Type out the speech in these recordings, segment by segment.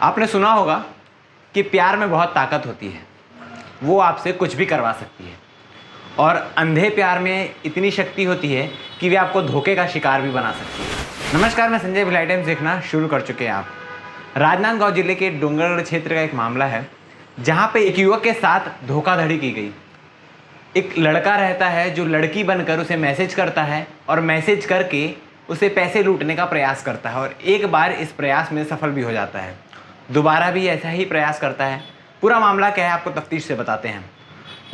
आपने सुना होगा कि प्यार में बहुत ताकत होती है, वो आपसे कुछ भी करवा सकती है। और अंधे प्यार में इतनी शक्ति होती है कि वे आपको धोखे का शिकार भी बना सकती है। नमस्कार, मैं संजय भिलाई टाइम्स देखना शुरू कर चुके हैं आप। राजनांदगांव जिले के डोंगरगढ़ क्षेत्र का एक मामला है जहाँ पे एक युवक के साथ धोखाधड़ी की गई। एक लड़का रहता है जो लड़की बनकर उसे मैसेज करता है और मैसेज करके उसे पैसे लूटने का प्रयास करता है, और एक बार इस प्रयास में सफल भी हो जाता है। दोबारा भी ऐसा ही प्रयास करता है। पूरा मामला क्या है आपको तफ्तीश से बताते हैं।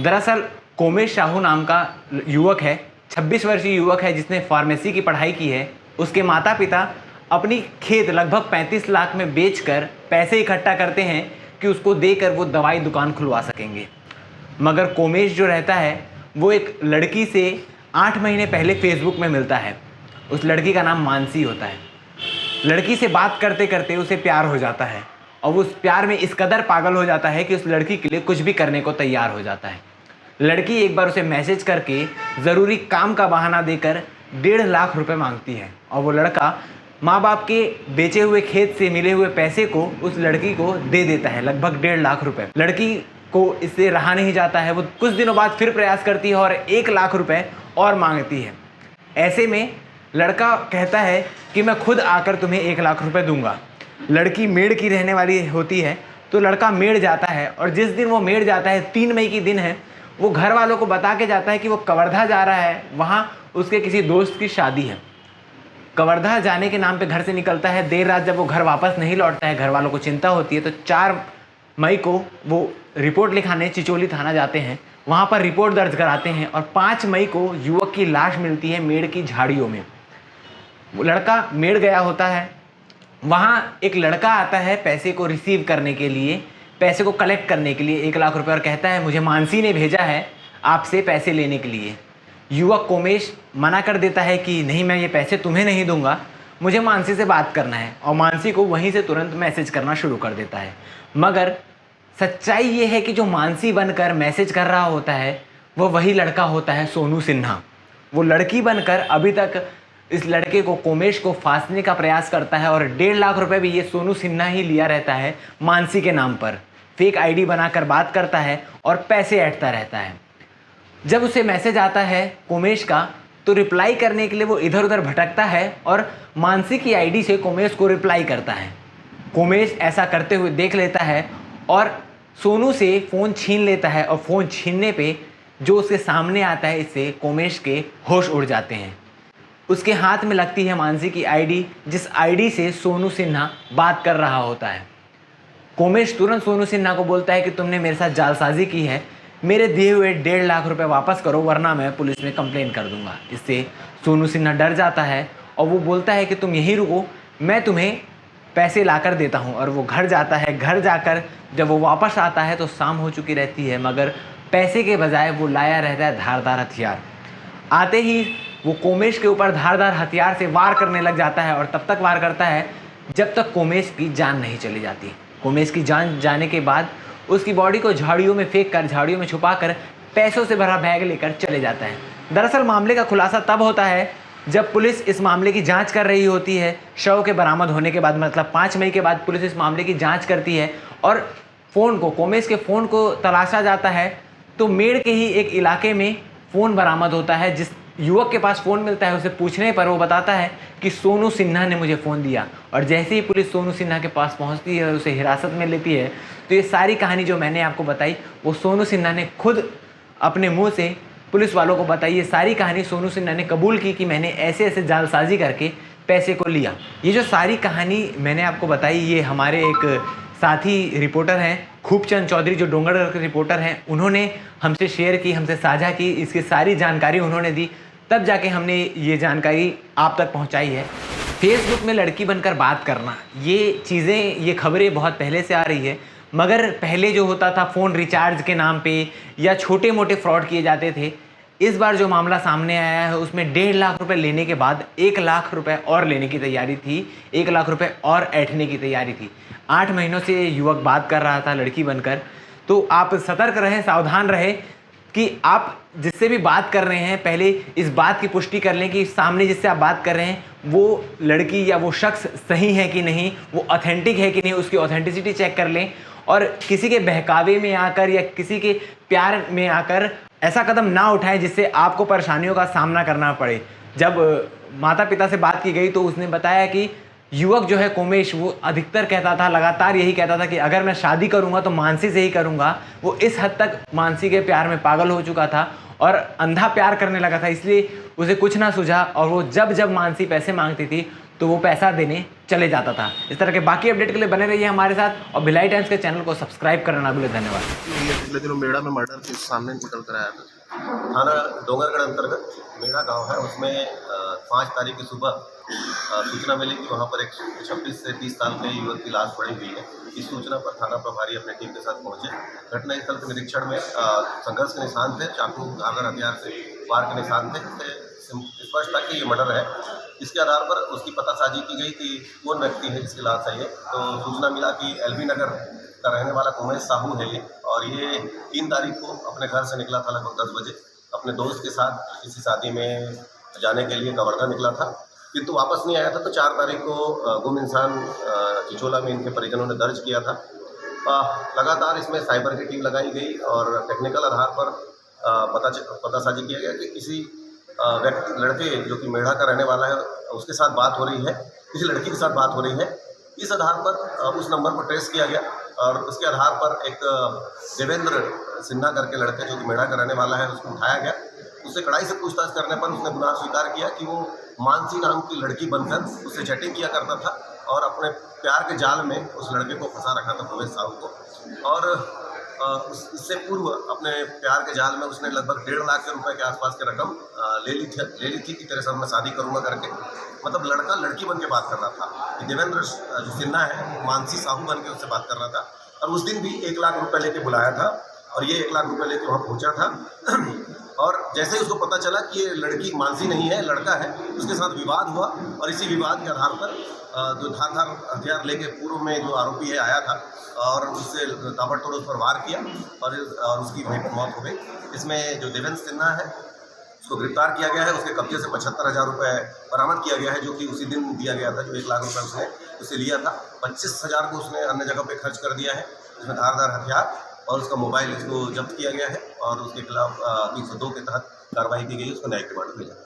दरअसल कोमेश साहू नाम का युवक है, 26 वर्षीय युवक है जिसने फार्मेसी की पढ़ाई की है। उसके माता पिता अपनी खेत लगभग 35 लाख में बेचकर पैसे इकट्ठा करते हैं कि उसको देकर वो दवाई दुकान खुलवा सकेंगे। मगर कोमेश जो रहता है वो एक लड़की से 8 महीने पहले फेसबुक में मिलता है। उस लड़की का नाम मानसी होता है। लड़की से बात करते करते उसे प्यार हो जाता है और वो उस प्यार में इस कदर पागल हो जाता है कि उस लड़की के लिए कुछ भी करने को तैयार हो जाता है। लड़की एक बार उसे मैसेज करके ज़रूरी काम का बहाना देकर 1.5 लाख रुपए मांगती है, और वो लड़का माँ बाप के बेचे हुए खेत से मिले हुए पैसे को उस लड़की को दे देता है, लगभग 1.5 लाख रुपए। लड़की को इससे रहा नहीं जाता है। वो कुछ दिनों बाद फिर प्रयास करती है और 1 लाख रुपए और मांगती है। ऐसे में लड़का कहता है कि मैं खुद आकर तुम्हें 1 लाख रुपए दूंगा। लड़की मेड़ की रहने वाली होती है, तो लड़का मेड़ जाता है, और जिस दिन वो मेड़ जाता है 3 मई की दिन है, वो घर वालों को बता के जाता है कि वो कवर्धा जा रहा है, वहाँ उसके किसी दोस्त की शादी है। कवर्धा जाने के नाम पे घर से निकलता है। देर रात जब वो घर वापस नहीं लौटता है, घर वालों को चिंता होती है, तो 4 मई को वो रिपोर्ट लिखाने चिचोली थाना जाते हैं। वहाँ पर रिपोर्ट दर्ज कराते हैं और 5 मई को युवक की लाश मिलती है मेड़ की झाड़ियों में। वो लड़का मेड़ गया होता है, वहाँ एक लड़का आता है पैसे को रिसीव करने के लिए, पैसे को कलेक्ट करने के लिए 1 लाख रुपए, और कहता है मुझे मानसी ने भेजा है आपसे पैसे लेने के लिए। युवक कोमेश मना कर देता है कि नहीं, मैं ये पैसे तुम्हें नहीं दूंगा, मुझे मानसी से बात करना है, और मानसी को वहीं से तुरंत मैसेज करना शुरू कर देता है। मगर सच्चाई ये है कि जो मानसी बनकर मैसेज कर रहा होता है वो वही लड़का होता है, सोनू सिन्हा। वो लड़की बनकर अभी तक इस लड़के को, कोमेश को फांसने का प्रयास करता है, और 1.5 लाख रुपए भी ये सोनू सिन्हा ही लिया रहता है मानसी के नाम पर। फेक आईडी बनाकर बात करता है और पैसे ऐंठता रहता है। जब उसे मैसेज आता है कोमेश का, तो रिप्लाई करने के लिए वो इधर उधर भटकता है और मानसी की आईडी से कोमेश को रिप्लाई करता है। कोमेश ऐसा करते हुए देख लेता है और सोनू से फ़ोन छीन लेता है, और फ़ोन छीनने पे जो उसके सामने आता है, इससे कोमेश के होश उड़ जाते हैं। उसके हाथ में लगती है मानसी की आईडी, जिस आईडी से सोनू सिन्हा बात कर रहा होता है। कोमेश तुरंत सोनू सिन्हा को बोलता है कि तुमने मेरे साथ जालसाजी की है, मेरे दिए हुए 1.5 लाख रुपए वापस करो, वरना मैं पुलिस में कंप्लेन कर दूंगा। इससे सोनू सिन्हा डर जाता है और वो बोलता है कि तुम यहीं रुको, मैं तुम्हें पैसे लाकर देता हूं। और वो घर जाता है। घर जाकर जब वो वापस आता है तो शाम हो चुकी रहती है, मगर पैसे के बजाय वो लाया रहता है धारदार हथियार। आते ही वो कोमेश के ऊपर धारदार हथियार से वार करने लग जाता है, और तब तक वार करता है जब तक कोमेश की जान नहीं चली जाती। कोमेश की जान जाने के बाद उसकी बॉडी को झाड़ियों में फेंक कर, झाड़ियों में छुपा कर पैसों से भरा बैग लेकर चले जाता है। दरअसल मामले का खुलासा तब होता है जब पुलिस इस मामले की जांच कर रही होती है। शव के बरामद होने के बाद, मतलब 5 मई के बाद पुलिस इस मामले की जांच करती है, और कोमेश के फ़ोन को तलाशा जाता है। तो मेड़ के ही एक इलाके में फ़ोन बरामद होता है। जिस युवक के पास फ़ोन मिलता है, उसे पूछने पर वो बताता है कि सोनू सिन्हा ने मुझे फ़ोन दिया। और जैसे ही पुलिस सोनू सिन्हा के पास पहुंचती है और उसे हिरासत में लेती है, तो ये सारी कहानी जो मैंने आपको बताई वो सोनू सिन्हा ने खुद अपने मुंह से पुलिस वालों को बताई। ये सारी कहानी सोनू सिन्हा ने कबूल की कि मैंने ऐसे ऐसे जालसाजी करके पैसे को लिया। ये जो सारी कहानी मैंने आपको बताई, ये हमारे एक साथी रिपोर्टर हैं खूबचंद चौधरी, जो डोंगरगढ़ के रिपोर्टर हैं, उन्होंने हमसे शेयर की, हमसे साझा की, इसकी सारी जानकारी उन्होंने दी, तब जाके हमने ये जानकारी आप तक पहुंचाई है। फेसबुक में लड़की बनकर बात करना, ये चीज़ें, ये खबरें बहुत पहले से आ रही है, मगर पहले जो होता था फ़ोन रिचार्ज के नाम पे या छोटे मोटे फ्रॉड किए जाते थे। इस बार जो मामला सामने आया है उसमें 1.5 लाख रुपए लेने के बाद 1 लाख रुपए और लेने की तैयारी थी, 1 लाख रुपए और ऐंठने की तैयारी थी। 8 महीनों से युवक बात कर रहा था लड़की बनकर। तो आप सतर्क रहें, सावधान रहें। कि आप जिससे भी बात कर रहे हैं पहले इस बात की पुष्टि कर लें कि सामने जिससे आप बात कर रहे हैं वो लड़की या वो शख्स सही है कि नहीं, वो ऑथेंटिक है कि नहीं, उसकी ऑथेंटिसिटी चेक कर लें। और किसी के बहकावे में आकर या किसी के प्यार में आकर ऐसा कदम ना उठाएं जिससे आपको परेशानियों का सामना करना पड़े। जब माता पिता से बात की गई तो उसने बताया कि युवक जो है कोमेश, वो अधिकतर कहता था, लगातार यही कहता था कि अगर मैं शादी करूंगा तो मानसी से ही करूंगा। वो इस हद तक मानसी के प्यार में पागल हो चुका था और अंधा प्यार करने लगा था, इसलिए उसे कुछ ना सूझा और वो जब जब मानसी पैसे मांगती थी तो वो पैसा देने चले जाता था। इस तरह के बाकी अपडेट के लिए बने रहिए हमारे साथ और भिलाई टाइम्स के चैनल को सब्सक्राइब करना ना भूलें। धन्यवाद। पिछले दिनों मेड़ा में मर्डर केस सामने निकल कर आया था। थाना डोंगरगढ़ अंतर्गत मेड़ा गांव है, उसमें 5 तारीख की सुबह सूचना मिली कि वहां पर एक 26 से 30 साल के युवक की लाश पड़ी हुई है। इस सूचना पर थाना प्रभारी अपनी टीम के साथ पहुंचे। घटनास्थल के निरीक्षण में संघर्ष के निशान थे, चाकू धागर हथियार से वार के निशान थे। इससे स्पष्ट था कि ये मर्डर है। इसके आधार पर उसकी पतासाजी की गई कि कौन व्यक्ति है जिसकी लाश है ये। तो सूचना मिला कि एलबी नगर का रहने वाला कोमेश साहू है ये, और ये 3 तारीख को अपने घर से निकला था लगभग 10 बजे अपने दोस्त के साथ किसी शादी में जाने के लिए कवर्धा निकला था, किंतु वापस नहीं आया था। तो 4 तारीख को गुम इंसान चिचोला में इनके परिजनों ने दर्ज किया था। लगातार इसमें साइबर की टीम लगाई गई और टेक्निकल आधार पर पतासाजी किया गया कि किसी व्यक्ति लड़के जो कि मेढ़ा का रहने वाला है उसके साथ बात हो रही है, किसी लड़की के साथ बात हो रही है। इस आधार पर उस नंबर को ट्रेस किया गया और उसके आधार पर एक देवेंद्र सिन्हा करके लड़के जो कि मेढ़ा का रहने वाला है उसको उठाया गया। उससे कड़ाई से पूछताछ करने पर उसने गुनाह स्वीकार किया कि वो मानसी नाम की लड़की बनकर उससे चैटिंग किया करता था और अपने प्यार के जाल में उस लड़के को फंसा रखा था कोमेश साहू को। और इससे पूर्व अपने प्यार के जाल में उसने लगभग 1.5 लाख रुपए के आसपास की रकम ले ली थी कि तेरे साथ मैं शादी करूंगा करके। मतलब लड़का लड़की बन के बात कर रहा था कि देवेंद्र जो सिन्हा है मानसी साहू बन के उससे बात कर रहा था। और उस दिन भी 1 लाख रुपए लेके बुलाया था और ये 1 लाख रुपए लेके वहाँ पहुँचा था। और जैसे ही उसको पता चला कि ये लड़की मानसी नहीं है, लड़का है, उसके साथ विवाद हुआ और इसी विवाद के आधार पर जो धार हथियार लेके पूर्व में जो आरोपी है आया था और उससे ताबड़तोड़ उस पर वार किया और उसकी वहीं पर मौत हो गई। इसमें जो देवेंद्र सिन्हा है उसको गिरफ्तार किया गया है। उसके कब्जे से 75,000 रुपये बरामद किया गया है, जो कि उसी दिन दिया गया था। जो 1 लाख रुपये उसने उससे लिया था, 25,000 को उसने अन्य जगह पे खर्च कर दिया है। उसमें धारदार हथियार और उसका मोबाइल इसको जब्त किया गया है और उसके खिलाफ 302 के तहत कार्रवाई की गई, उसको न्यायिक रिमांड मिला।